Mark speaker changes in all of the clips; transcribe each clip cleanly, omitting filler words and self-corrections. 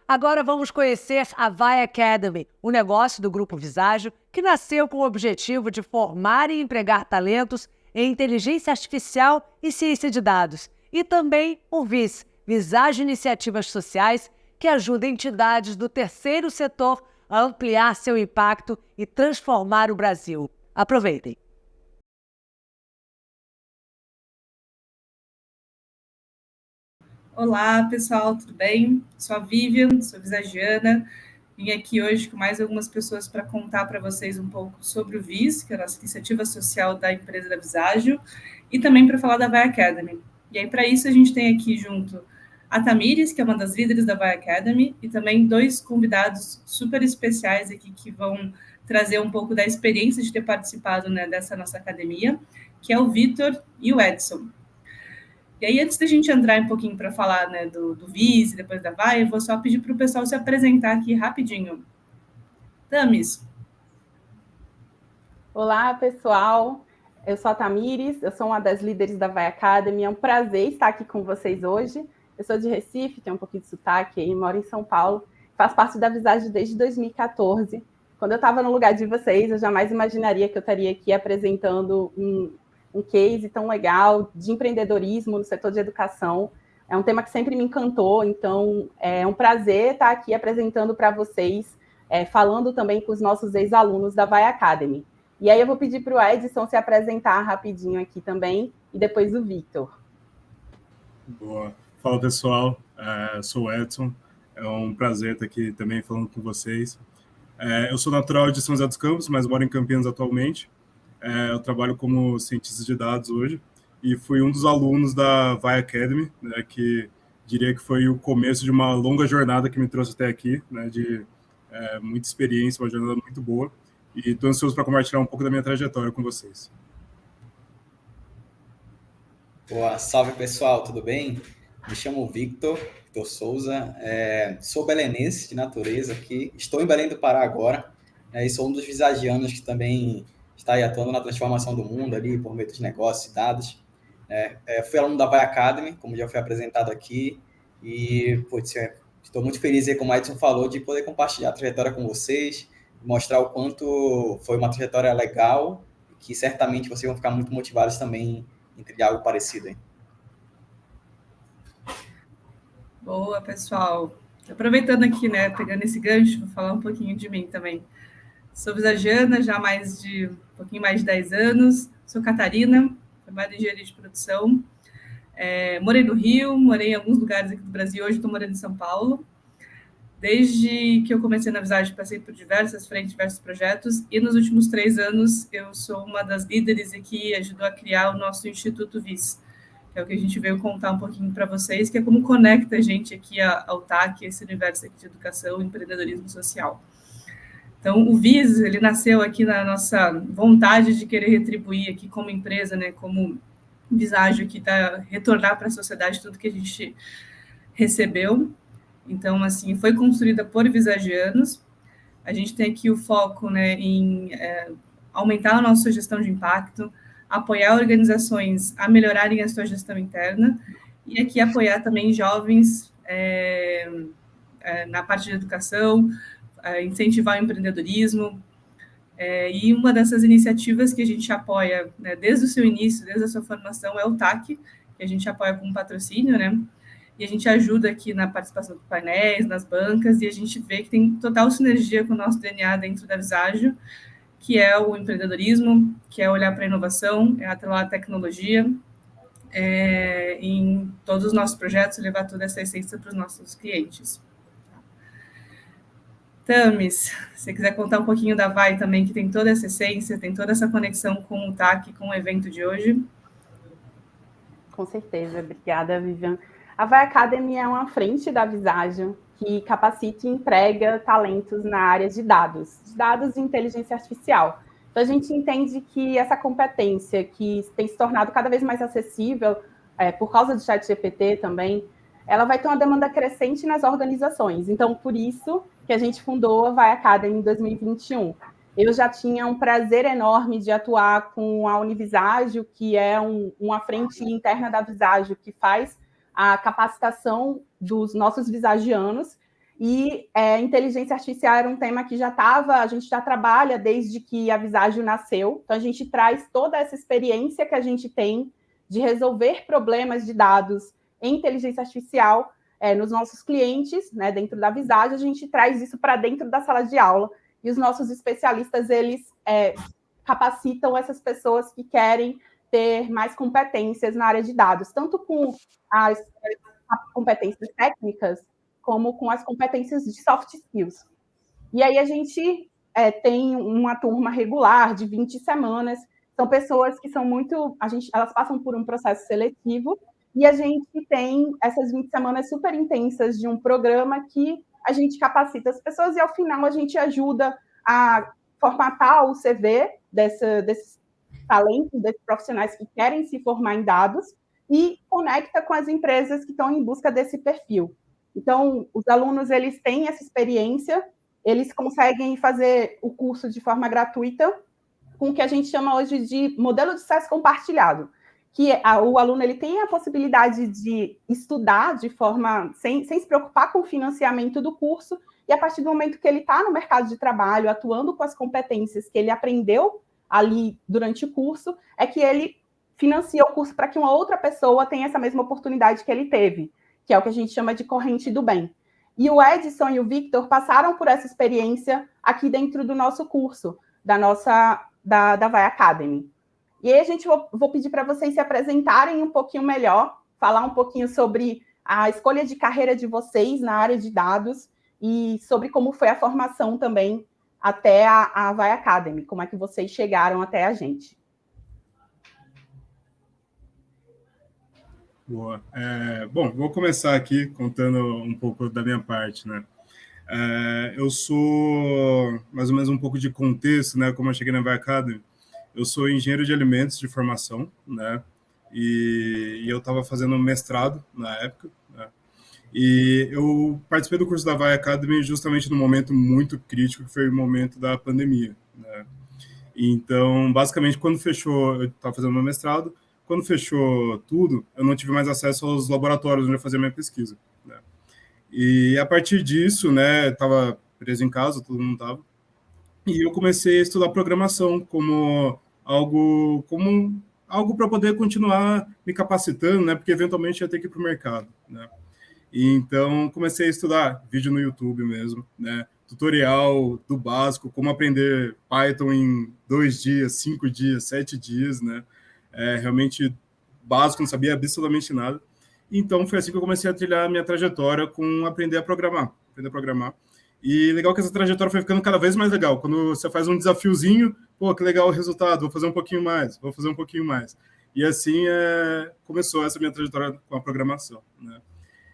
Speaker 1: Agora vamos conhecer a Vai Academy, um negócio do Grupo Visagio que nasceu com o objetivo de formar e empregar talentos em inteligência artificial e ciência de dados. E também o VIS, Visagio Iniciativas Sociais, que ajuda entidades do terceiro setor a ampliar seu impacto e transformar o Brasil. Aproveitem!
Speaker 2: Olá, pessoal, tudo bem? Sou a Vivian, sou visagiana. Vim aqui hoje com mais algumas pessoas para contar para vocês um pouco sobre o VIS, que é a nossa iniciativa social da empresa da Visagio, e também para falar da Vai Academy. E aí, para isso, a gente tem aqui junto a Tamires, que é uma das líderes da Vai Academy, e também dois convidados super especiais aqui que vão trazer um pouco da experiência de ter participado, né, dessa nossa academia, que é o Vitor e o Edson. E aí, antes da gente entrar um pouquinho para falar, né, do VIS e depois da Vai, eu vou só pedir para o pessoal se apresentar aqui rapidinho. Tamis.
Speaker 3: Olá, pessoal. Eu sou a Tamires, eu sou uma das líderes da Vai Academy. É um prazer estar aqui com vocês hoje. Eu sou de Recife, tenho um pouquinho de sotaque aí, moro em São Paulo. Faço parte da Visagio desde 2014. Quando eu estava no lugar de vocês, eu jamais imaginaria que eu estaria aqui apresentando um case tão legal de empreendedorismo no setor de educação. É um tema que sempre me encantou, então é um prazer estar aqui apresentando para vocês, falando também com os nossos ex-alunos da Vai Academy. E aí eu vou pedir para o Edson se apresentar rapidinho aqui também, e depois o Victor.
Speaker 4: Boa. Fala, pessoal. Sou o Edson. É um prazer estar aqui também falando com vocês. Eu sou natural de São José dos Campos, mas moro em Campinas atualmente. Eu trabalho como cientista de dados hoje e fui um dos alunos da Vai Academy, né, que diria que foi o começo de uma longa jornada que me trouxe até aqui, né, de muita experiência, uma jornada muito boa. E estou ansioso para compartilhar um pouco da minha trajetória com vocês.
Speaker 5: Boa, salve pessoal, tudo bem? Me chamo Victor Souza, sou belenense de natureza aqui, estou em Belém do Pará agora, e sou um dos visagianos que também está aí atuando na transformação do mundo ali por meio de negócios e dados. Fui aluno da Vai Academy, como já foi apresentado aqui, e estou muito feliz, aí, como o Edson falou, de poder compartilhar a trajetória com vocês, mostrar o quanto foi uma trajetória legal, que certamente vocês vão ficar muito motivados também em trilhar algo parecido. Hein?
Speaker 2: Boa, pessoal. Aproveitando aqui, né, pegando esse gancho, vou falar um pouquinho de mim também. Sou visagiana já há um pouquinho mais de 10 anos. Sou Catarina, formada em engenharia de produção. Morei no Rio, morei em alguns lugares aqui do Brasil. Hoje estou morando em São Paulo. Desde que eu comecei na Visagio, passei por diversas frentes, diversos projetos. E nos últimos 3 anos, eu sou uma das líderes aqui que ajudou a criar o nosso Instituto VIS, que é o que a gente veio contar um pouquinho para vocês, que é como conecta a gente aqui ao TAC, esse universo aqui de educação e empreendedorismo social. Então, o VIS, ele nasceu aqui na nossa vontade de querer retribuir aqui como empresa, né, como Visagio, que está retornar para a sociedade tudo que a gente recebeu. Então, assim, foi construída por visagianos. A gente tem aqui o foco, né, em aumentar a nossa gestão de impacto, apoiar organizações a melhorarem a sua gestão interna e aqui apoiar também jovens na parte de educação, incentivar o empreendedorismo. E uma dessas iniciativas que a gente apoia, né, desde o seu início, desde a sua formação, é o TAC, que a gente apoia com patrocínio, né? E a gente ajuda aqui na participação dos painéis, nas bancas, e a gente vê que tem total sinergia com o nosso DNA dentro da Visagio, que é o empreendedorismo, que é olhar para a inovação, é atrelar a tecnologia, em todos os nossos projetos, levar toda essa essência para os nossos clientes. Tamis, se você quiser contar um pouquinho da Vai também, que tem toda essa essência, tem toda essa conexão com o TAC, com o evento de hoje.
Speaker 3: Com certeza, obrigada, Vivian. A Vai Academy é uma frente da Visagio que capacita e emprega talentos na área de dados e inteligência artificial. Então, a gente entende que essa competência que tem se tornado cada vez mais acessível por causa do ChatGPT também, ela vai ter uma demanda crescente nas organizações. Então, por isso que a gente fundou a Vai Academy em 2021. Eu já tinha um prazer enorme de atuar com a Univisagio, que é uma frente interna da Visagio, que faz a capacitação dos nossos visagianos, e inteligência artificial era um tema que a gente já trabalha desde que a Visagio nasceu, então a gente traz toda essa experiência que a gente tem de resolver problemas de dados em inteligência artificial nos nossos clientes, né, dentro da Visagio, a gente traz isso para dentro da sala de aula, e os nossos especialistas, eles capacitam essas pessoas que querem ter mais competências na área de dados, tanto com as competências técnicas, como com as competências de soft skills. E aí a gente tem uma turma regular de 20 semanas, são pessoas que são elas passam por um processo seletivo, e a gente tem essas 20 semanas super intensas de um programa que a gente capacita as pessoas, e ao final a gente ajuda a formatar o CV desses talentos, desses profissionais que querem se formar em dados, e conecta com as empresas que estão em busca desse perfil. Então, os alunos, eles têm essa experiência, eles conseguem fazer o curso de forma gratuita, com o que a gente chama hoje de modelo de sucesso compartilhado, que o aluno ele tem a possibilidade de estudar de forma sem se preocupar com o financiamento do curso, e a partir do momento que ele está no mercado de trabalho, atuando com as competências que ele aprendeu ali durante o curso, é que ele financia o curso para que uma outra pessoa tenha essa mesma oportunidade que ele teve, que é o que a gente chama de corrente do bem. E o Edson e o Victor passaram por essa experiência aqui dentro do nosso curso, da Vai Academy. E aí vou pedir para vocês se apresentarem um pouquinho melhor, falar um pouquinho sobre a escolha de carreira de vocês na área de dados e sobre como foi a formação também até a Vai Academy, como é que vocês chegaram até a gente.
Speaker 4: Boa. Bom, vou começar aqui contando um pouco da minha parte, né? Eu sou, mais ou menos um pouco de contexto, né? Como eu cheguei na Vai Academy, eu sou engenheiro de alimentos de formação, né? E eu estava fazendo mestrado na época, né? E eu participei do curso da Vai Academy justamente num momento muito crítico, que foi o momento da pandemia, né? Então, basicamente, quando fechou, eu estava fazendo meu mestrado, quando fechou tudo, eu não tive mais acesso aos laboratórios onde eu fazia minha pesquisa, né? E a partir disso, né, estava preso em casa, todo mundo estava, e eu comecei a estudar programação como algo para poder continuar me capacitando, né, porque eventualmente ia ter que ir para o mercado, né? E então comecei a estudar vídeo no YouTube mesmo, né, tutorial do básico, como aprender Python em 2 dias, 5 dias, 7 dias, né? Realmente básico, não sabia absolutamente nada. Então, foi assim que eu comecei a trilhar a minha trajetória com aprender a programar. E legal que essa trajetória foi ficando cada vez mais legal. Quando você faz um desafiozinho, pô, que legal o resultado, vou fazer um pouquinho mais. E assim começou essa minha trajetória com a programação, né?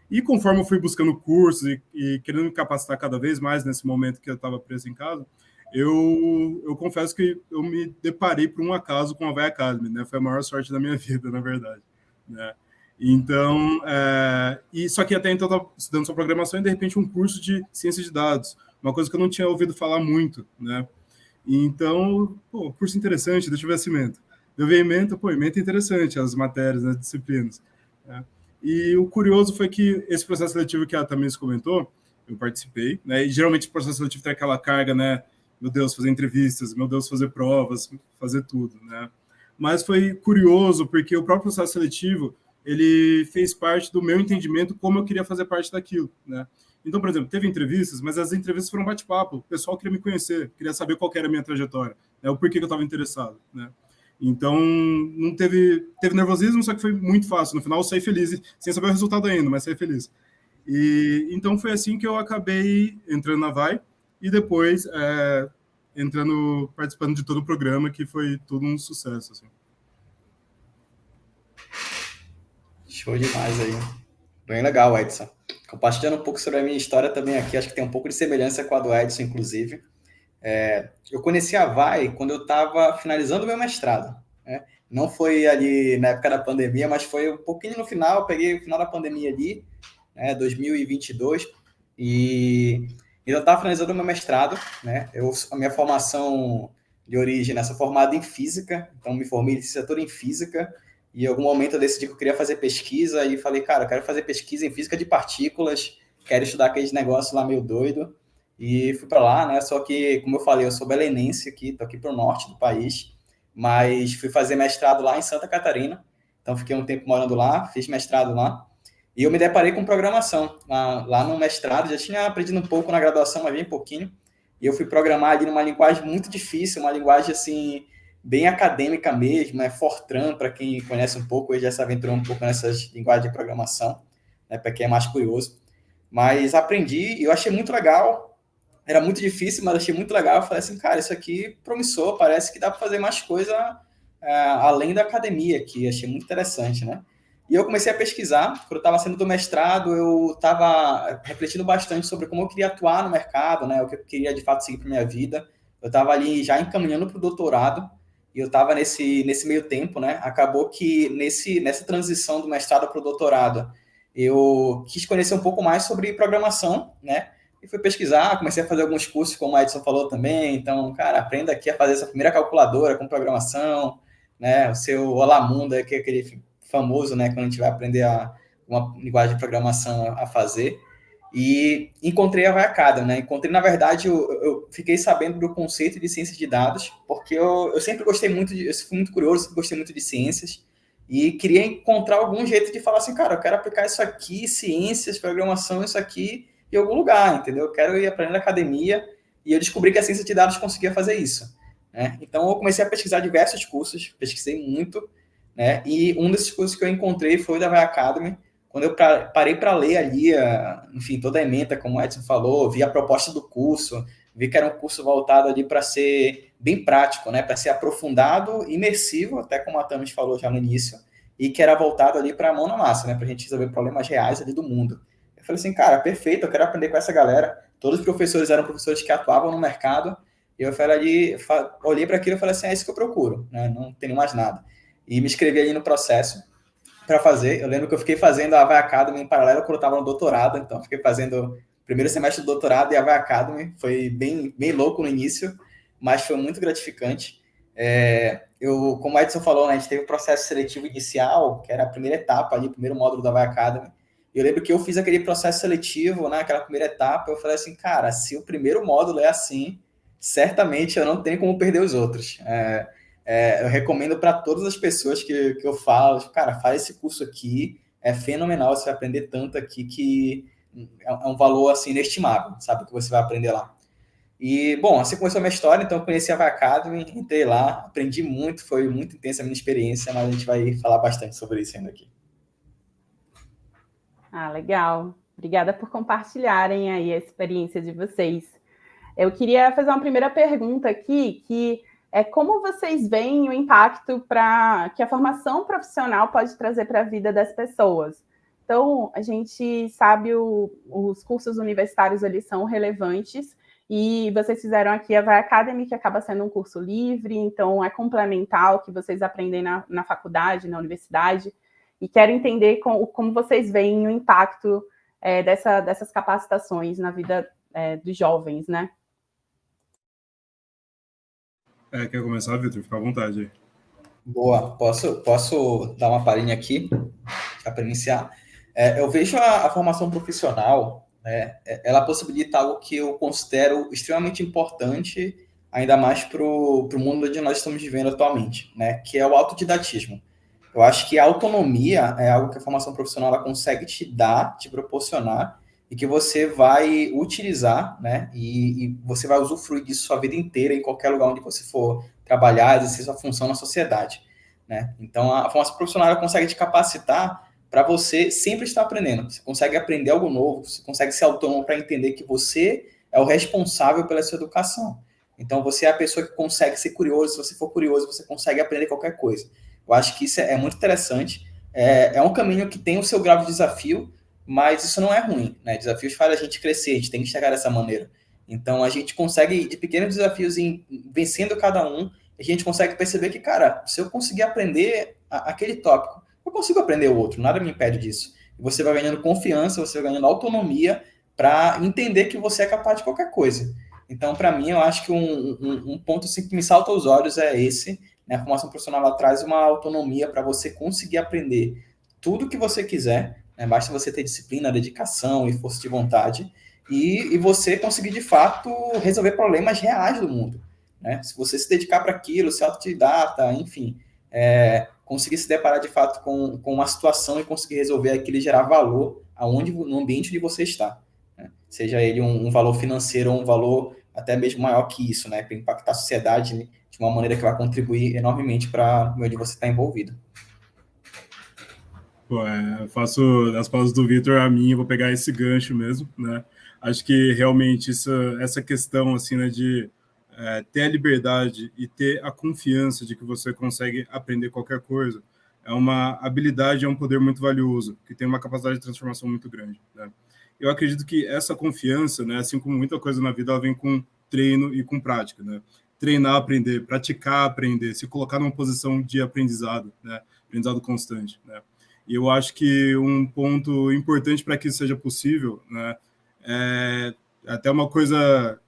Speaker 4: E conforme eu fui buscando cursos e querendo me capacitar cada vez mais nesse momento que eu estava preso em casa, eu confesso que eu me deparei por um acaso com a Vai Academy, né? Foi a maior sorte da minha vida, na verdade, né? Então, só que até então eu estava estudando só programação e de repente um curso de ciência de dados, uma coisa que eu não tinha ouvido falar muito, né? Então, pô, curso interessante, deixa eu ver a ementa. Eu vi a ementa, ementa é interessante, as matérias, as disciplinas, né? E o curioso foi que esse processo seletivo que a Tamiris comentou, eu participei, né? E geralmente o processo seletivo tem aquela carga, né? Meu Deus, fazer entrevistas, meu Deus, fazer provas, fazer tudo, né? Mas foi curioso porque o próprio processo seletivo, ele fez parte do meu entendimento como eu queria fazer parte daquilo, né? Então, por exemplo, teve entrevistas, mas as entrevistas foram bate-papo, o pessoal queria me conhecer, queria saber qual que era a minha trajetória, né? O porquê que eu estava interessado, né? Então, não teve nervosismo, só que foi muito fácil. No final, eu saí feliz, sem saber o resultado ainda, mas saí feliz. E então foi assim que eu acabei entrando na Vai e depois participando de todo o programa, que foi tudo um sucesso, assim.
Speaker 5: Show demais aí. Bem legal, Edson. Compartilhando um pouco sobre a minha história também aqui, acho que tem um pouco de semelhança com a do Edson, inclusive. Eu conheci a Vai quando eu estava finalizando o meu mestrado, né? Não foi ali na época da pandemia, mas foi um pouquinho no final, eu peguei o final da pandemia ali, 2022, e eu estava finalizando o meu mestrado, né? A minha formação de origem, sou formado em física, então me formei em licenciatura em física, e em algum momento eu decidi que eu queria fazer pesquisa, e falei, cara, eu quero fazer pesquisa em física de partículas, quero estudar aqueles negócios lá meio doido, e fui para lá, né? Só que, como eu falei, eu sou belenense aqui, tô aqui para o norte do país, mas fui fazer mestrado lá em Santa Catarina, então fiquei um tempo morando lá, fiz mestrado lá, e eu me deparei com programação. Lá no mestrado, já tinha aprendido um pouco na graduação, mas bem pouquinho, e eu fui programar ali numa linguagem muito difícil, uma linguagem, assim, bem acadêmica mesmo, Fortran, para quem conhece um pouco, já se aventurou um pouco nessas linguagens de programação, né, para quem é mais curioso. Mas aprendi e eu achei muito legal. Era muito difícil, mas achei muito legal. Eu falei assim, cara, isso aqui é promissor, parece que dá para fazer mais coisa além da academia aqui. Achei muito interessante, né? E eu comecei a pesquisar. Quando eu estava saindo do mestrado, eu estava refletindo bastante sobre como eu queria atuar no mercado, né? O que eu queria, de fato, seguir para minha vida. Eu estava ali já encaminhando para o doutorado, e eu estava nesse meio tempo, né? Acabou que nessa transição do mestrado para o doutorado, eu quis conhecer um pouco mais sobre programação, né? E fui pesquisar, comecei a fazer alguns cursos, como a Edson falou também. Então, cara, aprenda aqui a fazer essa primeira calculadora com programação, né? O seu Olá Mundo, que é aquele famoso, né? Quando a gente vai aprender uma linguagem de programação a fazer. E encontrei a Vaiacademy, né? Encontrei, na verdade, eu fiquei sabendo do conceito de ciências de dados, porque eu sempre gostei muito, eu fui muito curioso, sempre gostei muito de ciências, e queria encontrar algum jeito de falar assim, cara, eu quero aplicar isso aqui, ciências, programação, isso aqui, em algum lugar, entendeu? Eu quero ir aprender na academia, e eu descobri que a ciência de dados conseguia fazer isso, né? Então, eu comecei a pesquisar diversos cursos, pesquisei muito, né? E um desses cursos que eu encontrei foi o da Vaiacademy. Quando eu parei para ler ali, enfim, toda a ementa, como o Edson falou, vi a proposta do curso, vi que era um curso voltado ali para ser bem prático, né? Para ser aprofundado, imersivo, até como a Tamis falou já no início, e que era voltado ali para a mão na massa, né? Para a gente resolver problemas reais ali do mundo. Eu falei assim, cara, perfeito, eu quero aprender com essa galera. Todos os professores eram professores que atuavam no mercado, e eu falei ali, olhei para aquilo e falei assim, é isso que eu procuro, né? Não tenho mais nada. E me inscrevi ali no processo para fazer. Eu lembro que eu fiquei fazendo a Vaiacademy em paralelo quando eu estava no doutorado, então fiquei fazendo o primeiro semestre do doutorado e a Vaiacademy. Foi bem, bem louco no início, mas foi muito gratificante. Como o Edson falou, né, a gente teve o processo seletivo inicial, que era a primeira etapa ali, o primeiro módulo da Vaiacademy. Eu lembro que eu fiz aquele processo seletivo, né, aquela primeira etapa, eu falei assim, cara, se o primeiro módulo é assim, certamente eu não tenho como perder os outros. Eu recomendo para todas as pessoas que eu falo, cara, faz esse curso aqui, é fenomenal, você vai aprender tanto aqui que é um valor assim, inestimável, sabe, que você vai aprender lá. E, bom, assim começou a minha história, então eu conheci a Vaiacademy, entrei lá, aprendi muito, foi muito intensa a minha experiência, mas a gente vai falar bastante sobre isso ainda aqui.
Speaker 3: Legal. Obrigada por compartilharem aí a experiência de vocês. Eu queria fazer uma primeira pergunta aqui, que é como vocês veem o impacto que a formação profissional pode trazer para a vida das pessoas. Então, a gente sabe os cursos universitários ali são relevantes, e vocês fizeram aqui a Vaiacademy, que acaba sendo um curso livre, então é complementar o que vocês aprendem na faculdade, na universidade, e quero entender como vocês veem o impacto dessas capacitações na vida dos jovens, né?
Speaker 4: Quer começar, Vitor? Fica à vontade.
Speaker 5: Boa, posso dar uma palhinha aqui, já para iniciar? Eu vejo a formação profissional, né, ela possibilita algo que eu considero extremamente importante, ainda mais para o mundo onde nós estamos vivendo atualmente, né, que é o autodidatismo. Eu acho que a autonomia é algo que a formação profissional ela consegue te dar, te proporcionar, e que você vai utilizar, né, e você vai usufruir disso sua vida inteira, em qualquer lugar onde você for trabalhar, exercer sua função na sociedade, né? Então, a formação profissional ela consegue te capacitar para você sempre estar aprendendo. Você consegue aprender algo novo, você consegue ser autônomo para entender que você é o responsável pela sua educação. Então, você é a pessoa que consegue ser curioso. Se você for curioso, você consegue aprender qualquer coisa. Eu acho que isso é muito interessante. É um caminho que tem o seu grau de desafio, mas isso não é ruim, né? Desafios fazem a gente crescer, a gente tem que chegar dessa maneira. Então, a gente consegue, de pequenos desafios, vencendo cada um, a gente consegue perceber que, cara, se eu conseguir aprender aquele tópico, eu consigo aprender o outro, nada me impede disso. você vai ganhando confiança, você vai ganhando autonomia para entender que você é capaz de qualquer coisa. Então, para mim, eu acho que um ponto assim, que me salta aos olhos é esse, né? A formação profissional ela traz uma autonomia para você conseguir aprender tudo que você quiser, né? Basta você ter disciplina, dedicação e força de vontade, e você conseguir, de fato, resolver problemas reais do mundo, né? Se você se dedicar para aquilo, ser autodidata, enfim, conseguir se deparar, de fato, com uma situação e conseguir resolver aquilo e gerar valor no ambiente onde você está, né? Seja ele um valor financeiro ou um valor até mesmo maior que isso, né? Para impactar a sociedade, né? De uma maneira que vai contribuir enormemente para onde você está envolvido.
Speaker 4: Pô, eu faço das palavras do Vitor a minha, vou pegar esse gancho mesmo, né? Acho que realmente essa questão assim, né, de ter a liberdade e ter a confiança de que você consegue aprender qualquer coisa é uma habilidade, é um poder muito valioso, que tem uma capacidade de transformação muito grande, né? Eu acredito que essa confiança, né, assim como muita coisa na vida, ela vem com treino e com prática, né? Treinar, aprender, praticar, aprender, se colocar numa posição de aprendizado, né? Aprendizado constante, né? E eu acho que um ponto importante para que isso seja possível, né, é até uma coisa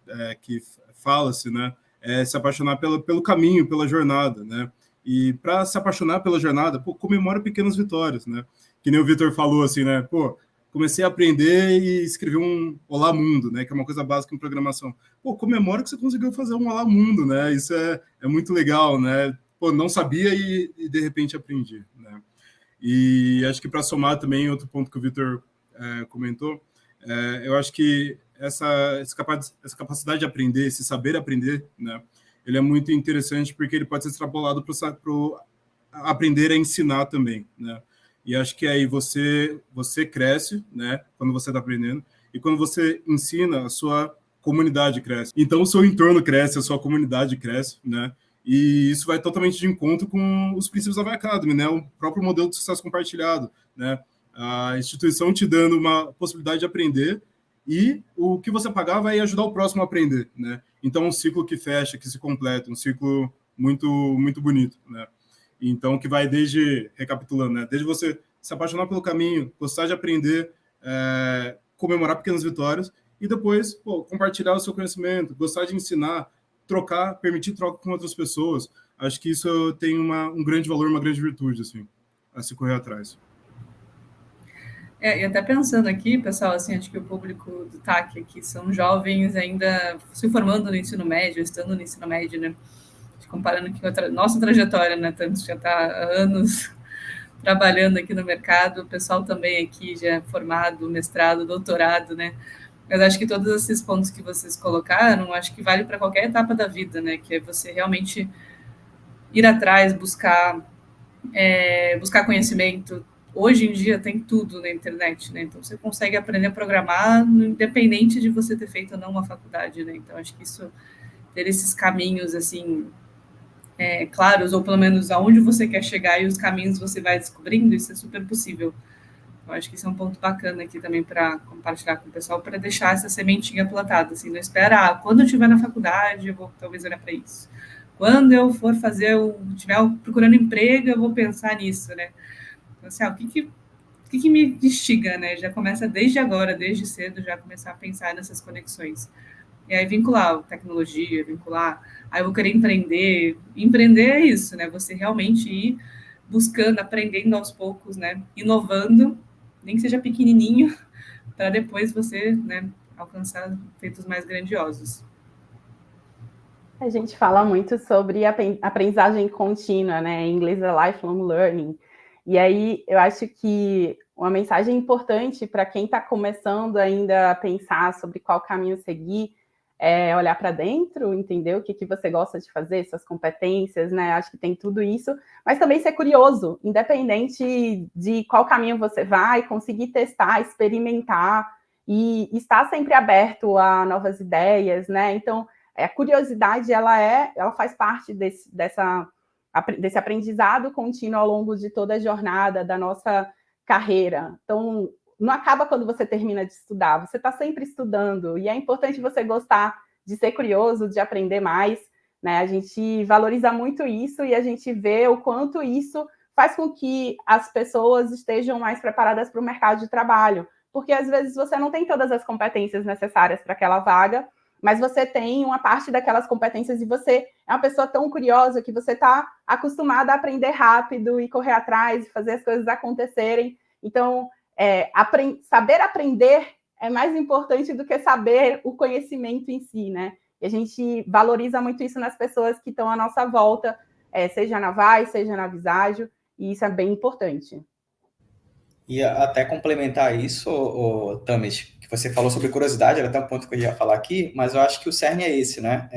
Speaker 4: que fala-se, né, é se apaixonar pelo caminho, pela jornada, né? E para se apaixonar pela jornada, pô, comemora pequenas vitórias, né? Que nem o Vitor falou assim, né? Pô, comecei a aprender e escrevi um Olá Mundo, né? Que é uma coisa básica em programação. Pô, comemora que você conseguiu fazer um Olá Mundo, né? Isso é muito legal, né? Pô, não sabia e de repente aprendi, né? E acho que para somar também outro ponto que o Vitor comentou, eu acho que essa capacidade de aprender, esse saber aprender, né, ele é muito interessante porque ele pode ser extrapolado para aprender a ensinar também, né? E acho que aí você cresce, né, quando você está aprendendo, e quando você ensina, a sua comunidade cresce. Então o seu entorno cresce, a sua comunidade cresce, né? E isso vai totalmente de encontro com os princípios da Vai Academy, né? O próprio modelo de sucesso compartilhado, né? A instituição te dando uma possibilidade de aprender e o que você pagar vai ajudar o próximo a aprender, né? Então, um ciclo que fecha, que se completa, um ciclo muito, muito bonito, né? Então, que vai desde, recapitulando, né? Desde você se apaixonar pelo caminho, gostar de aprender, comemorar pequenas vitórias e depois, pô, compartilhar o seu conhecimento, gostar de ensinar, trocar, permitir troca com outras pessoas. Acho que isso tem um grande valor, uma grande virtude, assim, a se correr atrás.
Speaker 2: E até pensando aqui, pessoal, assim, acho que o público do TAC aqui são jovens ainda se formando no ensino médio, estando no ensino médio, né? Comparando aqui com a nossa trajetória, né? Tanto já está há anos trabalhando aqui no mercado, o pessoal também aqui já é formado, mestrado, doutorado, né? Mas acho que todos esses pontos que vocês colocaram, acho que vale para qualquer etapa da vida, né? Que é você realmente ir atrás, buscar conhecimento. Hoje em dia tem tudo na internet, né? Então você consegue aprender a programar independente de você ter feito ou não uma faculdade, né? Então acho que isso, ter esses caminhos, assim, claros, ou pelo menos aonde você quer chegar e os caminhos você vai descobrindo, isso é super possível. Eu acho que isso é um ponto bacana aqui também para compartilhar com o pessoal, para deixar essa sementinha plantada, assim, não espera, quando eu estiver na faculdade, eu vou talvez olhar para isso. Quando eu for estiver procurando emprego, eu vou pensar nisso, né? Então, assim, o que me instiga, né? Já começa desde agora, desde cedo, já começar a pensar nessas conexões. E aí vincular tecnologia, aí eu vou querer empreender. Empreender é isso, né? Você realmente ir buscando, aprendendo aos poucos, né? Inovando, nem que seja pequenininho, para depois você, né, alcançar feitos mais grandiosos.
Speaker 3: A gente fala muito sobre aprendizagem contínua, né? Em inglês é lifelong learning. E aí eu acho que uma mensagem importante para quem está começando ainda a pensar sobre qual caminho seguir é olhar para dentro, entender o que você gosta de fazer, suas competências, né? Acho que tem tudo isso, mas também ser curioso, independente de qual caminho você vai, conseguir testar, experimentar e estar sempre aberto a novas ideias, né? Então, a curiosidade, ela faz parte desse aprendizado contínuo ao longo de toda a jornada da nossa carreira. Então, não acaba quando você termina de estudar, você está sempre estudando, e é importante você gostar de ser curioso, de aprender mais, né? A gente valoriza muito isso e a gente vê o quanto isso faz com que as pessoas estejam mais preparadas para o mercado de trabalho, porque às vezes você não tem todas as competências necessárias para aquela vaga, mas você tem uma parte daquelas competências e você é uma pessoa tão curiosa que você está acostumada a aprender rápido e correr atrás e fazer as coisas acontecerem. Então, saber aprender é mais importante do que saber o conhecimento em si, né? E a gente valoriza muito isso nas pessoas que estão à nossa volta, seja na Vai, seja na Visagio, e isso é bem importante.
Speaker 5: E até complementar isso, Tamis, que você falou sobre curiosidade, era até um ponto que eu ia falar aqui, mas eu acho que o cerne é esse, né?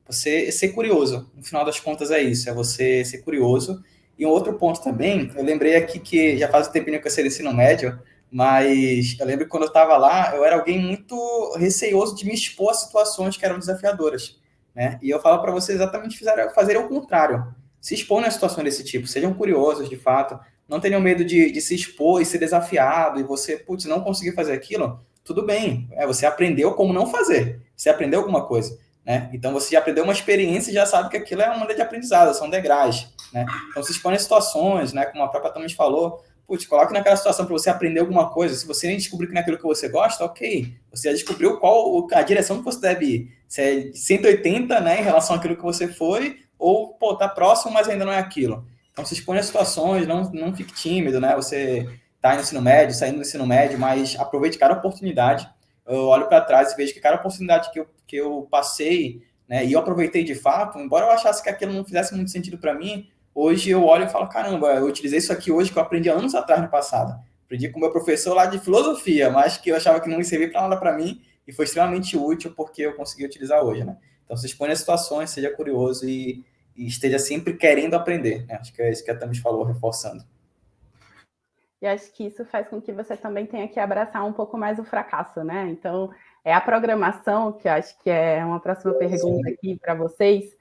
Speaker 5: Você ser curioso. No final das contas é isso, é você ser curioso. E um outro ponto também, eu lembrei aqui que já faz um tempinho que eu saí do ensino médio, mas eu lembro que quando eu estava lá, eu era alguém muito receioso de me expor a situações que eram desafiadoras, né? E eu falo para vocês exatamente fazer o contrário. Se exponham a situações desse tipo, sejam curiosos, de fato, não tenham medo de se expor e ser desafiado, e você, putz, não conseguir fazer aquilo, tudo bem, você aprendeu como não fazer, você aprendeu alguma coisa, né? Então você já aprendeu uma experiência e já sabe que aquilo é uma maneira de aprendizado, são degraus, né? Então se expõe a situações, né? Como a própria Tamis falou, putz, coloque naquela situação para você aprender alguma coisa, se você nem descobrir que não é aquilo que você gosta, ok, você já descobriu qual a direção que você deve ir, se é 180, né, em relação àquilo que você foi, ou, pô, tá próximo, mas ainda não é aquilo. Então, se expõe a situações, não fique tímido, né? Você está no ensino médio, saindo do ensino médio, mas aproveite cada oportunidade. Eu olho para trás e vejo que cada oportunidade que eu passei, né, e eu aproveitei de fato, embora eu achasse que aquilo não fizesse muito sentido para mim, hoje eu olho e falo, caramba, eu utilizei isso aqui hoje que eu aprendi anos atrás no passado. Aprendi com o meu professor lá de filosofia, mas que eu achava que não ia servir para nada para mim, e foi extremamente útil porque eu consegui utilizar hoje, né? Então, se expõe a situações, seja curioso e esteja sempre querendo aprender, né? Acho que é isso que a Tamis falou, reforçando.
Speaker 3: E acho que isso faz com que você também tenha que abraçar um pouco mais o fracasso, né? Então, a programação, que acho que é uma próxima pergunta aqui para vocês,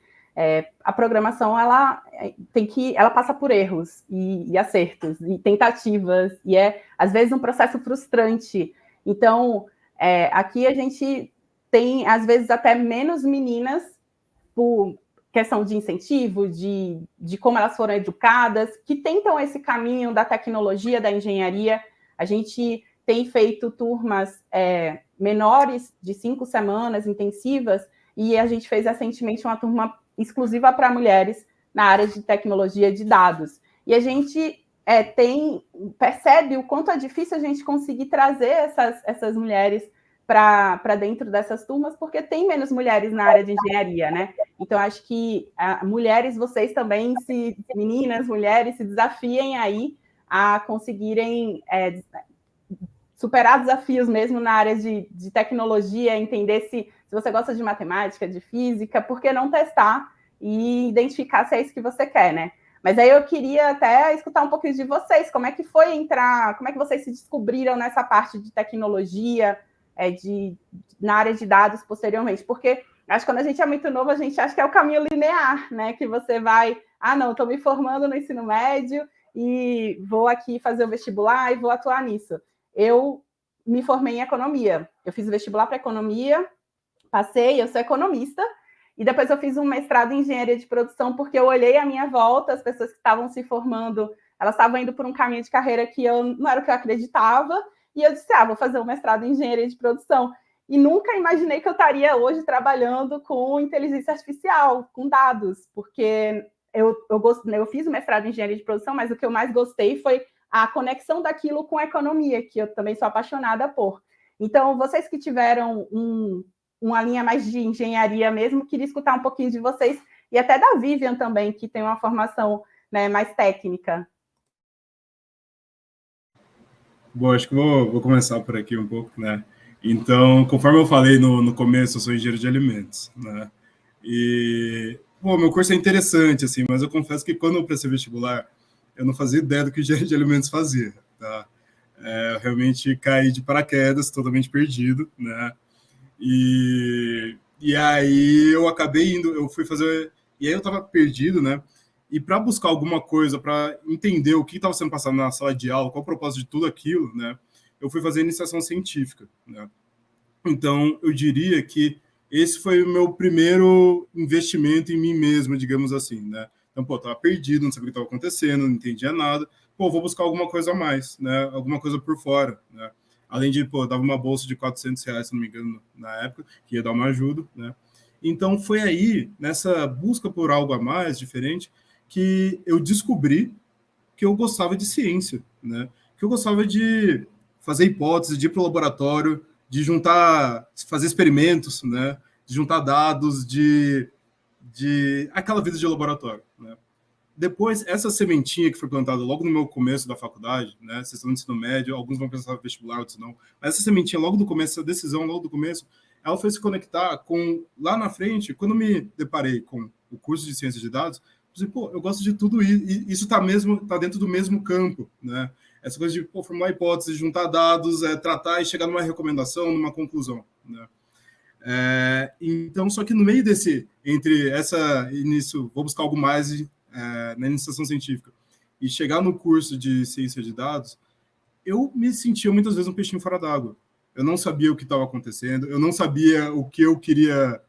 Speaker 3: a programação, ela passa por erros e acertos, e tentativas, e às vezes, um processo frustrante. Então, aqui a gente tem, às vezes, até menos meninas por questão de incentivo, de como elas foram educadas, que tentam esse caminho da tecnologia, da engenharia. A gente tem feito turmas menores, de 5 semanas, intensivas, e a gente fez recentemente uma turma exclusiva para mulheres na área de tecnologia de dados. E a gente percebe o quanto é difícil a gente conseguir trazer essas mulheres para dentro dessas turmas, porque tem menos mulheres na área de engenharia, né? Então, acho que mulheres, vocês também, meninas, mulheres, se desafiem aí a conseguirem superar desafios mesmo na área de tecnologia, entender se você gosta de matemática, de física, por que não testar e identificar se é isso que você quer, né? Mas aí eu queria até escutar um pouquinho de vocês, como é que foi entrar, como é que vocês se descobriram nessa parte de tecnologia, na área de dados posteriormente, porque acho que quando a gente é muito novo, a gente acha que é o caminho linear, né? Que você vai, não, estou me formando no ensino médio e vou aqui fazer o vestibular e vou atuar nisso. Eu me formei em economia, eu fiz o vestibular para economia, passei, eu sou economista, e depois eu fiz um mestrado em engenharia de produção, porque eu olhei à minha volta, as pessoas que estavam se formando, elas estavam indo por um caminho de carreira que não era o que eu acreditava, e eu disse, vou fazer um mestrado em engenharia de produção. E nunca imaginei que eu estaria hoje trabalhando com inteligência artificial, com dados, porque eu fiz o mestrado em engenharia de produção, mas o que eu mais gostei foi a conexão daquilo com a economia, que eu também sou apaixonada por. Então, vocês que tiveram uma linha mais de engenharia mesmo, queria escutar um pouquinho de vocês, e até da Vivian também, que tem uma formação, né, mais técnica.
Speaker 4: Bom, acho que vou começar por aqui um pouco, né? Então, conforme eu falei no começo, eu sou engenheiro de alimentos, né? E, meu curso é interessante, assim, mas eu confesso que quando eu prestei vestibular, eu não fazia ideia do que o engenheiro de alimentos fazia, tá? Eu realmente caí de paraquedas, totalmente perdido, né? E aí eu acabei indo, eu fui fazer... E aí eu tava perdido, né? E para buscar alguma coisa, para entender o que estava sendo passado na sala de aula, qual o propósito de tudo aquilo, né? Eu fui fazer iniciação científica, né? Então, eu diria que esse foi o meu primeiro investimento em mim mesmo, digamos assim, né? Então, pô, tava perdido, não sabia o que estava acontecendo, não entendia nada. Pô, vou buscar alguma coisa a mais, né? Alguma coisa por fora, né? Além de, pô, dava uma bolsa de R$ 400, se não me engano, na época, que ia dar uma ajuda, né? Então, foi aí, nessa busca por algo a mais, diferente, que eu descobri que eu gostava de ciência, né? Que eu gostava de fazer hipóteses, de ir para o laboratório, de juntar, fazer experimentos, né? De juntar dados, de aquela vida de laboratório, né? Depois, essa sementinha que foi plantada logo no meu começo da faculdade, né? Vocês estão no ensino médio, alguns vão pensar no vestibular, outros não. Mas essa sementinha logo do começo, essa decisão logo do começo, ela foi se conectar com, lá na frente, quando me deparei com o curso de ciência de dados, eu falei, pô, eu gosto de tudo e isso tá dentro do mesmo campo, né? Essa coisa de, pô, formar hipóteses, juntar dados, tratar e chegar numa recomendação, numa conclusão, né? Então, só que no meio entre essa início, vou buscar algo mais na iniciação científica e chegar no curso de ciência de dados, eu me sentia muitas vezes um peixinho fora d'água. Eu não sabia o que estava acontecendo, eu não sabia o que eu queria,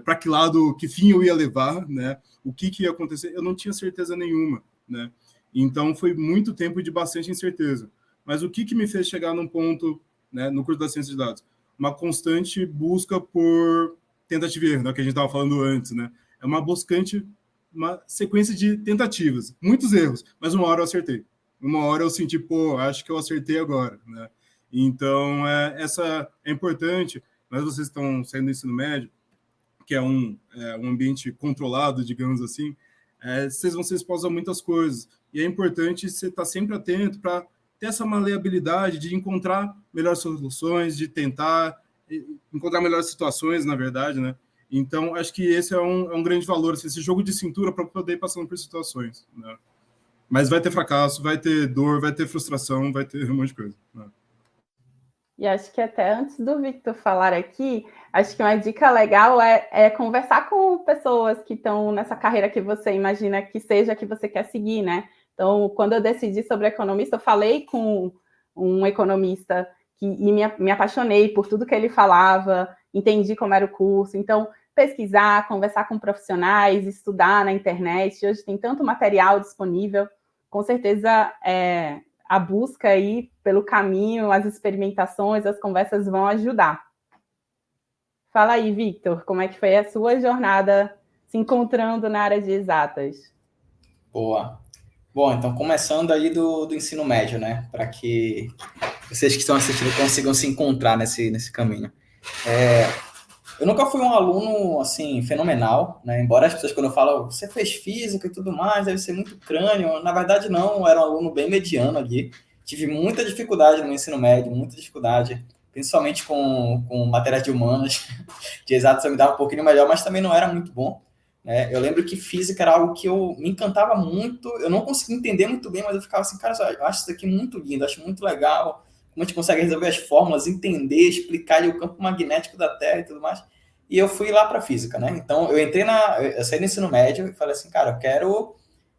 Speaker 4: para que lado, que fim eu ia levar, né? O que ia acontecer, eu não tinha certeza nenhuma, né? Então, foi muito tempo de bastante incerteza. Mas o que me fez chegar num ponto, né, no curso da ciência de dados? Uma constante busca por tentativa e erro, né, que a gente estava falando antes, né? É uma sequência de tentativas, muitos erros, mas uma hora eu acertei. Uma hora eu senti, pô, acho que eu acertei agora, né? Então, essa é importante, mas vocês estão saindo do ensino médio, que é um ambiente controlado, digamos assim, vocês vão ser expostos a muitas coisas, e é importante você estar sempre atento para ter essa maleabilidade de encontrar melhores soluções, de tentar encontrar melhores situações, na verdade, né? Então, acho que esse é um grande valor, assim, esse jogo de cintura para poder ir passando por situações, né? Mas vai ter fracasso, vai ter dor, vai ter frustração, vai ter um monte de coisa, né?
Speaker 3: E acho que até antes do Victor falar aqui, acho que uma dica legal é conversar com pessoas que estão nessa carreira que você imagina que seja que você quer seguir, né? Então, quando eu decidi sobre economista, eu falei com um economista e me apaixonei por tudo que ele falava, entendi como era o curso. Então, pesquisar, conversar com profissionais, estudar na internet. Hoje tem tanto material disponível. Com certeza, a busca aí pelo caminho, as experimentações, as conversas vão ajudar. Fala aí, Victor, como é que foi a sua jornada se encontrando na área de exatas?
Speaker 5: Boa. Bom, então começando aí do ensino médio, né? Para que vocês que estão assistindo consigam se encontrar nesse caminho. Eu nunca fui um aluno, assim, fenomenal, né? Embora as pessoas, quando eu falo, você fez física e tudo mais, deve ser muito crânio. Na verdade, não. Eu era um aluno bem mediano ali. Tive muita dificuldade no ensino médio, muita dificuldade, principalmente com matérias de humanas. De exatas eu me dava um pouquinho melhor, mas também não era muito bom, né? Eu lembro que física era algo que me encantava muito. Eu não conseguia entender muito bem, mas eu ficava assim, cara, eu acho isso aqui muito lindo, acho muito legal. Como a gente consegue resolver as fórmulas, entender, explicar ali o campo magnético da Terra e tudo mais. E eu fui lá para física, né? Então, eu saí do ensino médio e falei assim, cara, eu quero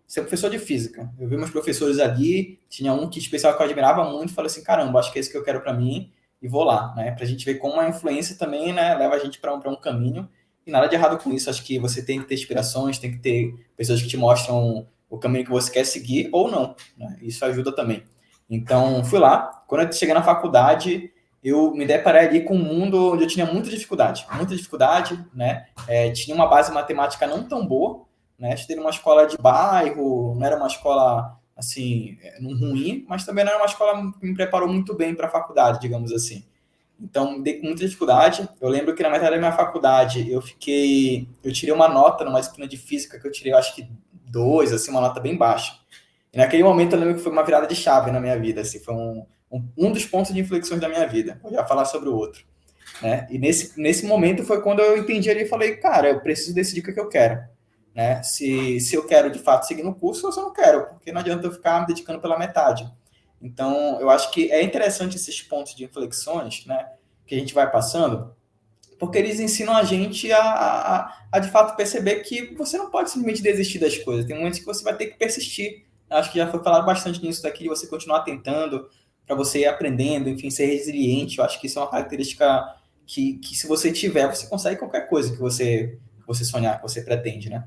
Speaker 5: ser professor de física. Eu vi meus professores ali, tinha um que especial que eu admirava muito, falei assim, caramba, acho que é esse que eu quero para mim e vou lá, né? Pra gente ver como a influência também, né, leva a gente para um caminho. E nada de errado com isso, acho que você tem que ter inspirações, tem que ter pessoas que te mostram o caminho que você quer seguir ou não, né? Isso ajuda também. Então, fui lá. Quando eu cheguei na faculdade, eu me deparei ali com um mundo onde eu tinha muita dificuldade, né? Tinha uma base matemática não tão boa, né? Estudei numa escola de bairro, não era uma escola, assim, ruim, mas também não era uma escola que me preparou muito bem para a faculdade, digamos assim. Então, dei com muita dificuldade. Eu lembro que na metade da minha faculdade, eu tirei uma nota numa disciplina de física que eu tirei, eu acho que 2, assim, uma nota bem baixa. E naquele momento eu lembro que foi uma virada de chave na minha vida, assim, foi um dos pontos de inflexões da minha vida. Vou já falar sobre o outro, né? E nesse momento foi quando eu entendi ali e falei, cara, eu preciso decidir o que eu quero, né? Se eu quero, de fato, seguir no curso ou se eu não quero, porque não adianta eu ficar me dedicando pela metade. Então, eu acho que é interessante esses pontos de inflexões, né, que a gente vai passando, porque eles ensinam a gente a de fato, perceber que você não pode simplesmente desistir das coisas. Tem momentos que você vai ter que persistir. Acho que já foi falado bastante nisso daqui, de você continuar tentando, para você ir aprendendo, enfim, ser resiliente. Eu acho que isso é uma característica que se você tiver, você consegue qualquer coisa que você sonhar, que você pretende, né?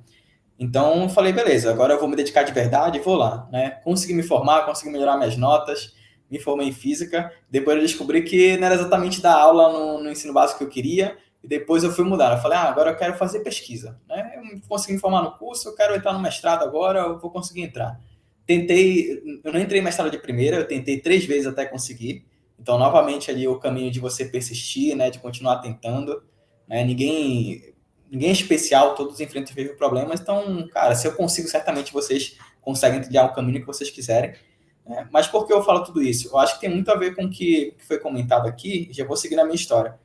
Speaker 5: Então, eu falei, beleza, agora eu vou me dedicar de verdade e vou lá, né? Consegui me formar, consegui melhorar minhas notas, me formei em física. Depois eu descobri que não era exatamente dar aula no ensino básico que eu queria. E depois eu fui mudar. Eu falei, agora eu quero fazer pesquisa, né? Eu consegui me formar no curso, eu quero entrar no mestrado agora, eu vou conseguir entrar. Eu não entrei em mestrado de primeira, eu tentei 3 vezes até conseguir. Então, novamente, ali o caminho de você persistir, né? De continuar tentando, né? Ninguém é especial, todos enfrentam os mesmos problemas. Então, cara, se eu consigo, certamente vocês conseguem trilhar o caminho que vocês quiserem. Mas por que eu falo tudo isso? Eu acho que tem muito a ver com o que foi comentado aqui, já vou seguir na minha história.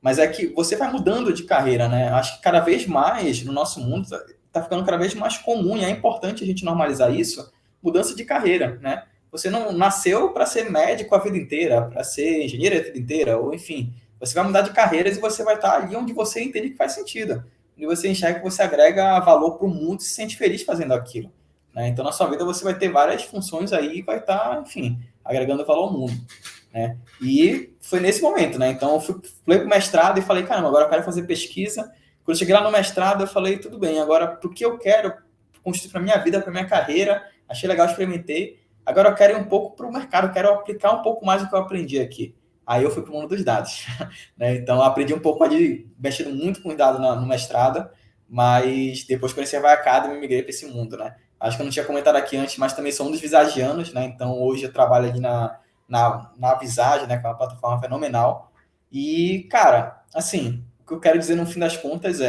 Speaker 5: Mas é que você vai mudando de carreira, né? Eu acho que cada vez mais, no nosso mundo, está ficando cada vez mais comum, e é importante a gente normalizar isso, mudança de carreira, né? Você não nasceu para ser médico a vida inteira, para ser engenheiro a vida inteira, ou enfim, você vai mudar de carreiras e você vai estar ali onde você entende que faz sentido. E você enxerga que você agrega valor para o mundo e se sente feliz fazendo aquilo, né? Então, na sua vida, você vai ter várias funções aí e vai estar, enfim, agregando valor ao mundo, né? E foi nesse momento, né? Então, eu fui para o mestrado e falei, caramba, agora eu quero fazer pesquisa. Quando eu cheguei lá no mestrado, eu falei, tudo bem, agora, para o que eu quero construir para a minha vida, para a minha carreira, achei legal, experimentei. Agora eu quero ir um pouco para o mercado, eu quero aplicar um pouco mais do que eu aprendi aqui. Aí eu fui para o mundo dos dados, né? Então, eu aprendi um pouco ali, mexendo muito com dados no mestrado, mas depois que conheci a Vai Academy, migrei para esse mundo, né? Acho que eu não tinha comentado aqui antes, mas também sou um dos visagianos, né? Então, hoje eu trabalho ali na Visage, né? Que é uma plataforma fenomenal. E, cara, assim, o que eu quero dizer no fim das contas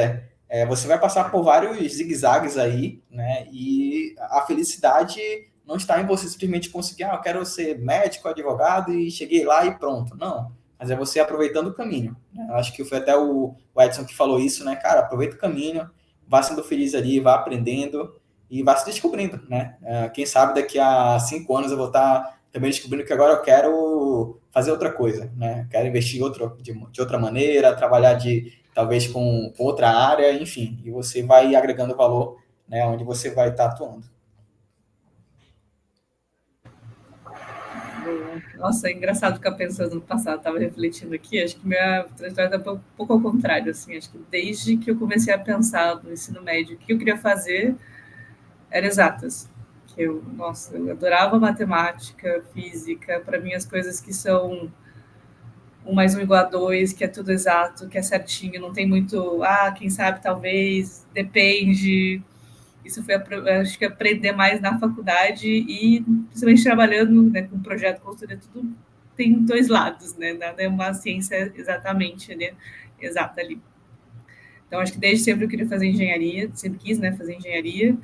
Speaker 5: você vai passar por vários zigue-zagues aí, né? E a felicidade não está em você simplesmente conseguir, eu quero ser médico, advogado e cheguei lá e pronto. Não. Mas é você aproveitando o caminho, né? Eu acho que foi até o Edson que falou isso, né? Cara, aproveita o caminho, vá sendo feliz ali, vá aprendendo e vá se descobrindo, né? Quem sabe daqui a 5 anos eu vou estar também descobrindo que agora eu quero fazer outra coisa, né? Quero investir de outra maneira, trabalhar talvez com outra área, enfim, e você vai agregando valor, né, onde você vai estar atuando.
Speaker 2: Nossa, é engraçado ficar pensando no passado, estava refletindo aqui, acho que minha trajetória está um pouco ao contrário, assim, acho que desde que eu comecei a pensar no ensino médio, o que eu queria fazer era exatas. Eu adorava matemática, física, para mim as coisas que são 1 mais 1 igual a 2, que é tudo exato, que é certinho, não tem muito, quem sabe, talvez, depende. Isso foi, acho que, aprender mais na faculdade e, principalmente, trabalhando, né, com projeto, consultoria, tudo tem 2 lados, né? Nada é uma ciência exatamente, né, exata ali. Então, acho que desde sempre eu queria fazer engenharia, sempre quis, né, fazer engenharia.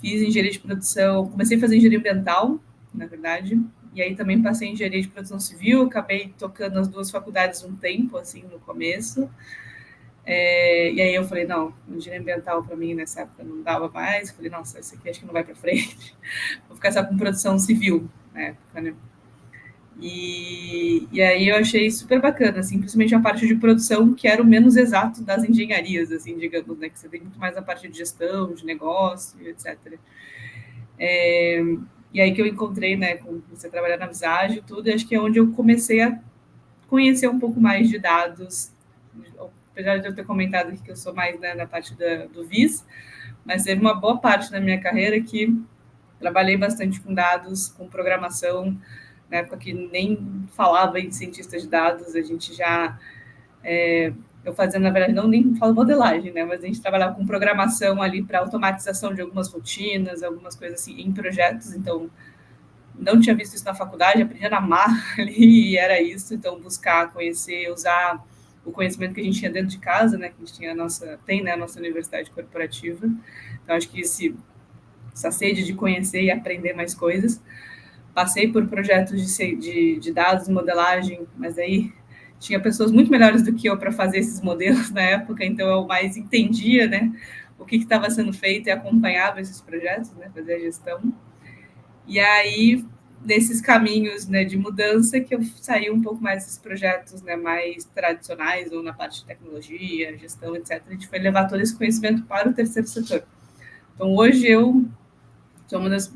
Speaker 2: Fiz engenharia de produção, comecei a fazer engenharia ambiental, na verdade, e aí também passei em engenharia de produção civil, acabei tocando as 2 faculdades um tempo, assim, no começo. E aí eu falei, não, engenharia ambiental para mim nessa época não dava mais. Eu falei, nossa, isso aqui acho que não vai para frente. Vou ficar só com produção civil na época, né? E aí eu achei super bacana, assim, principalmente a parte de produção, que era o menos exato das engenharias, assim, digamos, né? Que você tem muito mais a parte de gestão, de negócio, etc. E aí que eu encontrei, né, com você trabalhar na Visage e tudo, e acho que é onde eu comecei a conhecer um pouco mais de dados, apesar de eu ter comentado aqui que eu sou mais, né, na parte do VIS, mas teve uma boa parte da minha carreira que trabalhei bastante com dados, com programação, na época que nem falava em cientista de dados, a gente já... eu fazia, na verdade, nem falo modelagem, né, mas a gente trabalhava com programação ali para automatização de algumas rotinas, algumas coisas assim, em projetos, então não tinha visto isso na faculdade, aprendi na marra ali e era isso, então buscar, conhecer, usar o conhecimento que a gente tinha dentro de casa, né, que a gente tinha a nossa universidade corporativa, então acho que essa sede de conhecer e aprender mais coisas. Passei por projetos de dados, modelagem, mas aí tinha pessoas muito melhores do que eu para fazer esses modelos na época, então eu mais entendia, né, o que estava sendo feito e acompanhava esses projetos, né, fazia a gestão. E aí, nesses caminhos, né, de mudança, que eu saí um pouco mais desses projetos, né, mais tradicionais, ou na parte de tecnologia, gestão, etc. A gente foi levar todo esse conhecimento para o terceiro setor. Então, hoje eu sou uma das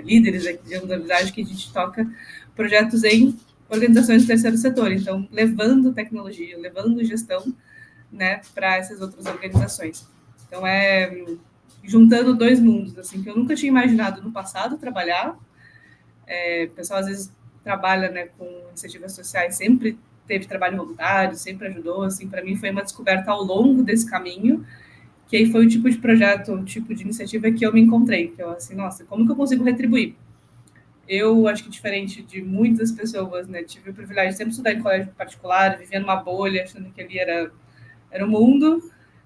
Speaker 2: líderes aqui de da Visage, que a gente toca projetos em organizações do terceiro setor. Então, levando tecnologia, levando gestão, né, para essas outras organizações. Então, juntando dois mundos, assim, que eu nunca tinha imaginado no passado trabalhar. O pessoal, às vezes, trabalha, né, com iniciativas sociais, sempre teve trabalho voluntário, sempre ajudou, assim, para mim foi uma descoberta ao longo desse caminho, que aí foi o tipo de projeto, o tipo de iniciativa que eu me encontrei, que eu, assim, nossa, como que eu consigo retribuir? Eu acho que diferente de muitas pessoas, né, tive o privilégio de sempre estudar em colégio particular, vivia numa bolha, achando que ali era o mundo.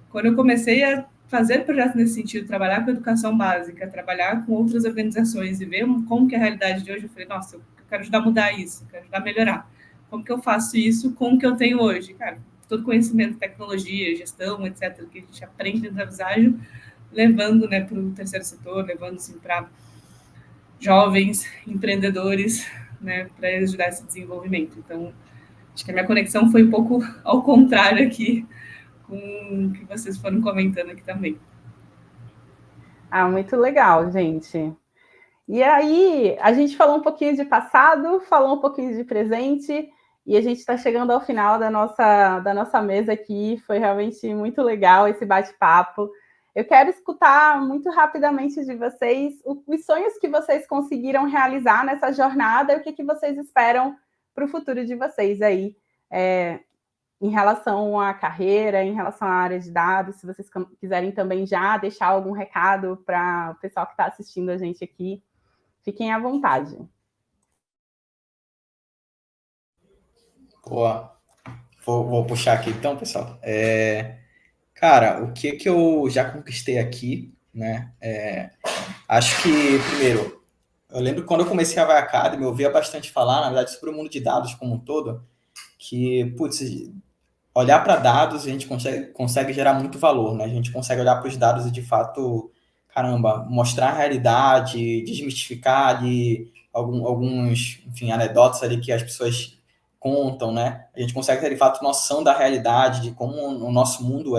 Speaker 2: Quando eu comecei a fazer projetos nesse sentido, trabalhar com educação básica, trabalhar com outras organizações e ver como que é a realidade de hoje, eu falei, nossa, eu quero ajudar a mudar isso, eu quero ajudar a melhorar. Como que eu faço isso com o que eu tenho hoje? Cara, todo conhecimento, tecnologia, gestão, etc., que a gente aprende na Visagio, levando, né, para o terceiro setor, levando assim, para jovens empreendedores, né, para eles ajudar esse desenvolvimento. Então, acho que a minha conexão foi um pouco ao contrário aqui, com o que vocês foram comentando aqui também.
Speaker 3: Muito legal, gente. E aí, a gente falou um pouquinho de passado, falou um pouquinho de presente, e a gente está chegando ao final da nossa mesa aqui. Foi realmente muito legal esse bate-papo. Eu quero escutar muito rapidamente de vocês os sonhos que vocês conseguiram realizar nessa jornada e o que vocês esperam para o futuro de vocês aí, em relação à carreira, em relação à área de dados. Se vocês quiserem também já deixar algum recado para o pessoal que está assistindo a gente aqui, fiquem à vontade.
Speaker 5: Boa. Vou puxar aqui então, pessoal. Cara, o que eu já conquistei aqui, né? Acho que, primeiro, eu lembro que quando eu comecei a Vai Academy, eu ouvia bastante falar, na verdade, sobre o mundo de dados como um todo, que, putz, olhar para dados a gente consegue gerar muito valor, né? A gente consegue olhar para os dados e, de fato, caramba, mostrar a realidade, desmistificar ali alguns, enfim, anedotas ali que as pessoas contam, né? A gente consegue ter, de fato, noção da realidade, de como o nosso mundo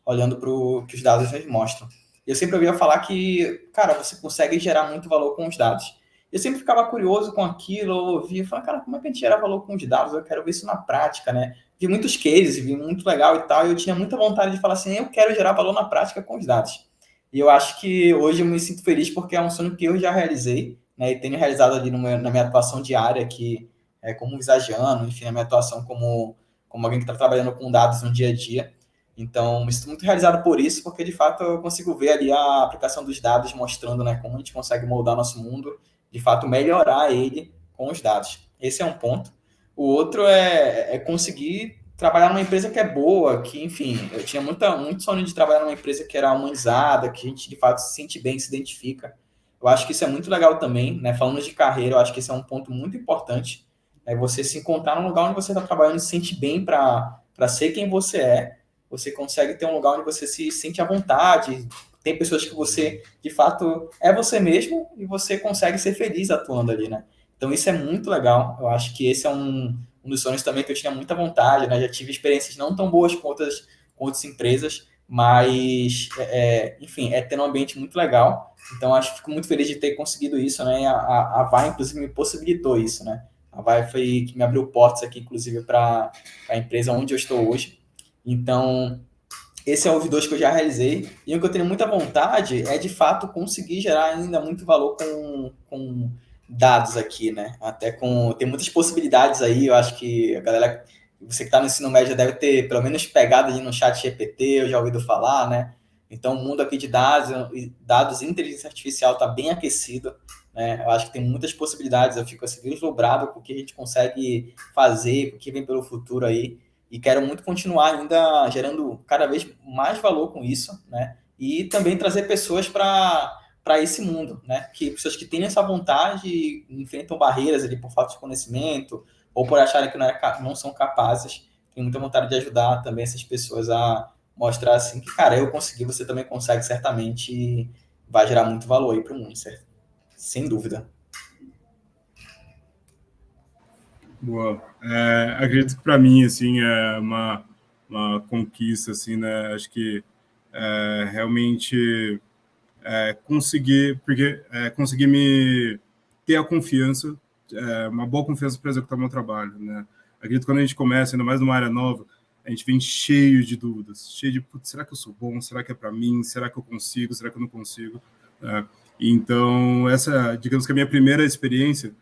Speaker 5: olhando para o que os dados nos mostram. Eu sempre ouvia falar que, cara, você consegue gerar muito valor com os dados. Eu sempre ficava curioso com aquilo, eu ouvia e falava, cara, como é que a gente gera valor com os dados? Eu quero ver isso na prática, né? Vi muitos cases, vi muito legal e tal, e eu tinha muita vontade de falar assim, eu quero gerar valor na prática com os dados. E eu acho que hoje eu me sinto feliz porque é um sonho que eu já realizei, né, e tenho realizado ali na minha atuação diária aqui, como visagiano, enfim, na minha atuação como alguém que está trabalhando com dados no dia a dia. Então, me sinto muito realizado por isso, porque de fato eu consigo ver ali a aplicação dos dados mostrando, né, como a gente consegue moldar nosso mundo, de fato melhorar ele com os dados. Esse é um ponto. O outro é conseguir trabalhar numa empresa que é boa, que, enfim, eu tinha muito sonho de trabalhar numa empresa que era humanizada, que a gente, de fato, se sente bem, se identifica. Eu acho que isso é muito legal também, né? Falando de carreira, eu acho que esse é um ponto muito importante, você se encontrar num lugar onde você está trabalhando e se sente bem para ser quem você é. Você consegue ter um lugar onde você se sente à vontade, tem pessoas que você, de fato, é você mesmo e você consegue ser feliz atuando ali, né? Então, isso é muito legal. Eu acho que esse é um dos sonhos também que eu tinha muita vontade, né? Já tive experiências não tão boas com outras empresas, mas, enfim, tendo um ambiente muito legal. Então, acho que fico muito feliz de ter conseguido isso, né? A Vai, inclusive, me possibilitou isso, né? A Vai foi que me abriu portas aqui, inclusive, para a empresa onde eu estou hoje. Então, esse é o V2 que eu já realizei. E o que eu tenho muita vontade é, de fato, conseguir gerar ainda muito valor com dados aqui, né? Tem muitas possibilidades aí. Eu acho que a galera, você que está no ensino médio, já deve ter pelo menos pegado ali no chat GPT, eu já ouvido falar, né? Então, o mundo aqui de dados e inteligência artificial está bem aquecido, né? Eu acho que tem muitas possibilidades. Eu fico assim, vislumbrado com o que a gente consegue fazer, com o que vem pelo futuro aí. E quero muito continuar ainda gerando cada vez mais valor com isso, né? E também trazer pessoas para esse mundo, né? Pessoas que têm essa vontade e enfrentam barreiras ali por falta de conhecimento ou por acharem que não são capazes. Tenho muita vontade de ajudar também essas pessoas a mostrar assim que, cara, eu consegui, você também consegue, certamente, e vai gerar muito valor aí para o mundo, certo? Sem dúvida.
Speaker 4: Boa. Acredito que para mim, assim, é uma conquista, assim, né? Acho que realmente conseguir me ter a confiança, uma boa confiança para executar meu trabalho, né? Acredito que quando a gente começa, ainda mais numa área nova, a gente vem cheio de dúvidas, cheio de, será que eu sou bom? Será que é para mim? Será que eu consigo? Será que eu não consigo? Então, essa, digamos que a minha primeira experiência,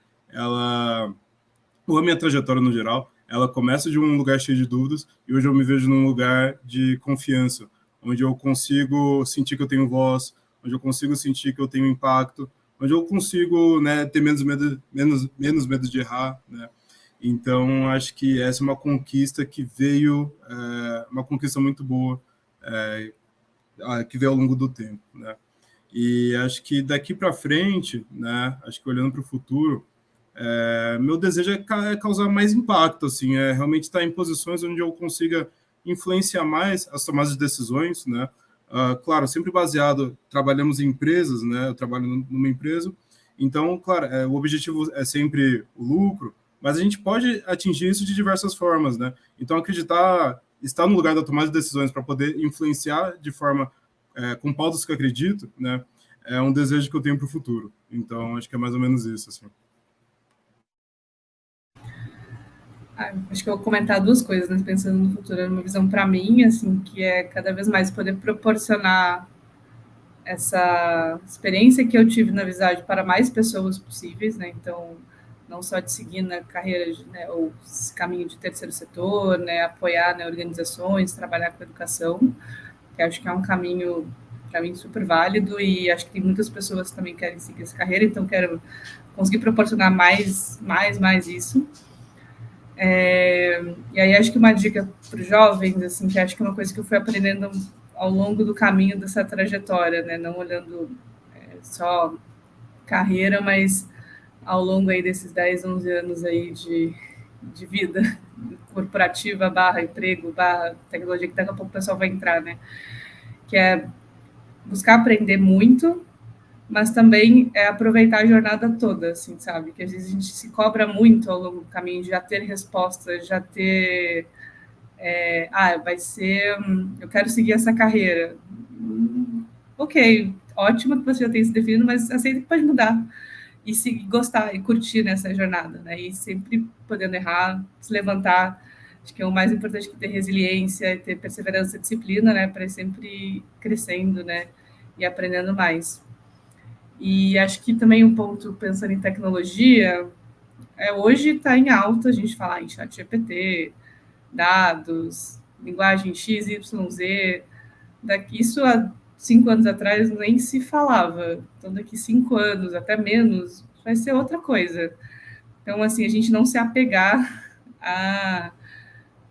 Speaker 4: ou a minha trajetória no geral, ela começa de um lugar cheio de dúvidas e hoje eu me vejo num lugar de confiança, onde eu consigo sentir que eu tenho voz, onde eu consigo sentir que eu tenho impacto, onde eu consigo, né, ter menos medo de errar, né? Então, acho que essa é uma conquista que veio, uma conquista muito boa, que veio ao longo do tempo, né? E acho que daqui para frente, né, acho que olhando para o futuro, meu desejo é causar mais impacto, assim, realmente estar em posições onde eu consiga influenciar mais as tomadas de decisões, né? Claro, sempre baseado, trabalhamos em empresas, né? Eu trabalho numa empresa, então, claro, o objetivo é sempre o lucro, mas a gente pode atingir isso de diversas formas, né? Então, estar no lugar da tomada de decisões para poder influenciar de forma com pautas que eu acredito, né? É um desejo que eu tenho para o futuro. Então, acho que é mais ou menos isso, assim.
Speaker 2: Acho que eu vou comentar duas coisas, né? Pensando no futuro, uma visão para mim, assim, que é cada vez mais poder proporcionar essa experiência que eu tive na Visage para mais pessoas possíveis, né? Então, não só de seguir na carreira, né, ou esse caminho de terceiro setor, né, apoiar, né, organizações, trabalhar com educação, que acho que é um caminho, para mim, super válido, e acho que tem muitas pessoas que também querem seguir essa carreira, então quero conseguir proporcionar mais isso. E aí acho que uma dica para os jovens, assim, que acho que é uma coisa que eu fui aprendendo ao longo do caminho dessa trajetória, né, não olhando só carreira, mas ao longo aí desses 10, 11 anos aí de vida corporativa / emprego / tecnologia, que daqui a pouco o pessoal vai entrar, né? Que é buscar aprender muito, mas também aproveitar a jornada toda, assim, sabe? Que às vezes a gente se cobra muito ao longo do caminho de já ter respostas, já ter... vai ser... eu quero seguir essa carreira. Ok, ótimo que você já tenha se definido, mas aceita que pode mudar. E se gostar e curtir nessa jornada, né? E sempre podendo errar, se levantar. Acho que é o mais importante, que ter resiliência, ter perseverança, disciplina, né? Para ir sempre crescendo, né? E aprendendo mais. E acho que também um ponto, pensando em tecnologia, hoje está em alta a gente falar em ChatGPT, dados, linguagem X, Y, Z. Isso há 5 anos atrás nem se falava. Então, daqui 5 anos, até menos, vai ser outra coisa. Então, assim, a gente não se apegar a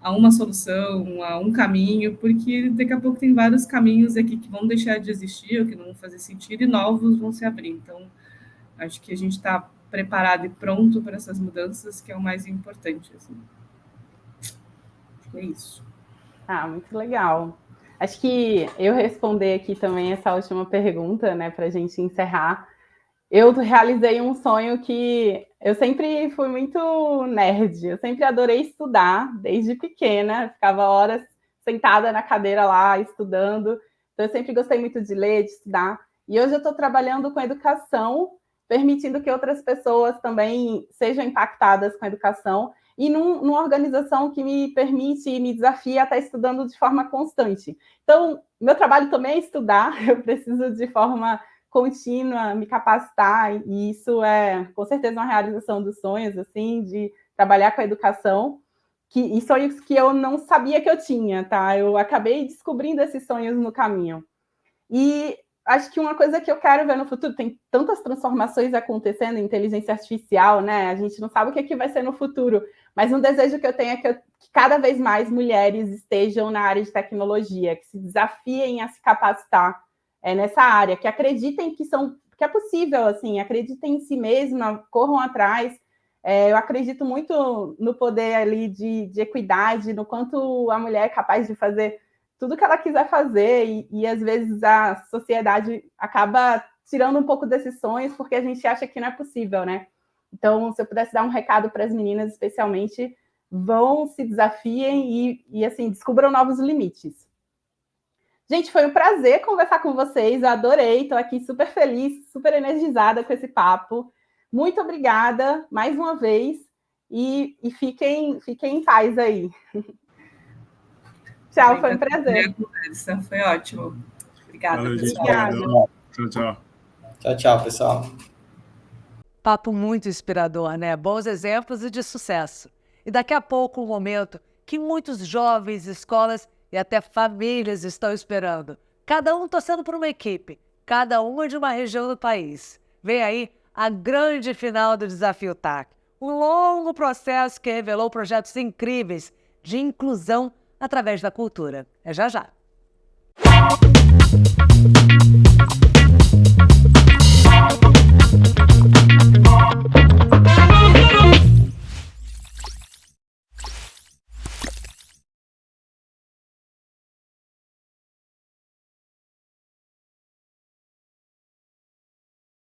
Speaker 2: uma solução, a um caminho, porque daqui a pouco tem vários caminhos aqui que vão deixar de existir, ou que não vão fazer sentido, e novos vão se abrir. Então, acho que a gente está preparado e pronto para essas mudanças, que é o mais importante. Assim. É isso.
Speaker 3: Muito legal. Acho que eu responder aqui também essa última pergunta, né, para a gente encerrar. Eu realizei um sonho que eu sempre fui muito nerd, eu sempre adorei estudar, desde pequena, ficava horas sentada na cadeira lá, estudando, então eu sempre gostei muito de ler, de estudar, e hoje eu estou trabalhando com educação, permitindo que outras pessoas também sejam impactadas com a educação, e numa organização que me permite e me desafia a estar estudando de forma constante. Então, meu trabalho também é estudar, eu preciso de forma contínua me capacitar, e isso é, com certeza, uma realização dos sonhos, assim, de trabalhar com a educação, e sonhos que eu não sabia que eu tinha, tá? Eu acabei descobrindo esses sonhos no caminho. E acho que uma coisa que eu quero ver no futuro, tem tantas transformações acontecendo, inteligência artificial, né? A gente não sabe o que vai ser no futuro, mas um desejo que eu tenho é que cada vez mais mulheres estejam na área de tecnologia, que se desafiem a se capacitar nessa área, que acreditem que é possível, assim, acreditem em si mesma, corram atrás. Eu acredito muito no poder ali de equidade, no quanto a mulher é capaz de fazer tudo que ela quiser fazer, e às vezes a sociedade acaba tirando um pouco desses sonhos, porque a gente acha que não é possível, né? Então, se eu pudesse dar um recado para as meninas, especialmente, vão, se desafiem e assim, descubram novos limites. Gente, foi um prazer conversar com vocês, eu adorei, estou aqui super feliz, super energizada com esse papo. Muito obrigada, mais uma vez, e fiquem em paz aí. Tchau, foi um prazer.
Speaker 2: Foi ótimo. Obrigada,
Speaker 4: Valeu, gente.
Speaker 2: pessoal.
Speaker 4: Obrigado. Tchau, tchau.
Speaker 5: Tchau, tchau, pessoal.
Speaker 1: Papo muito inspirador, né? Bons exemplos e de sucesso. E daqui a pouco um momento que muitos jovens, escolas e até famílias estão esperando. Cada um torcendo por uma equipe, cada uma de uma região do país. Vem aí a grande final do Desafio TAC. Um longo processo que revelou projetos incríveis de inclusão através da cultura. É já já.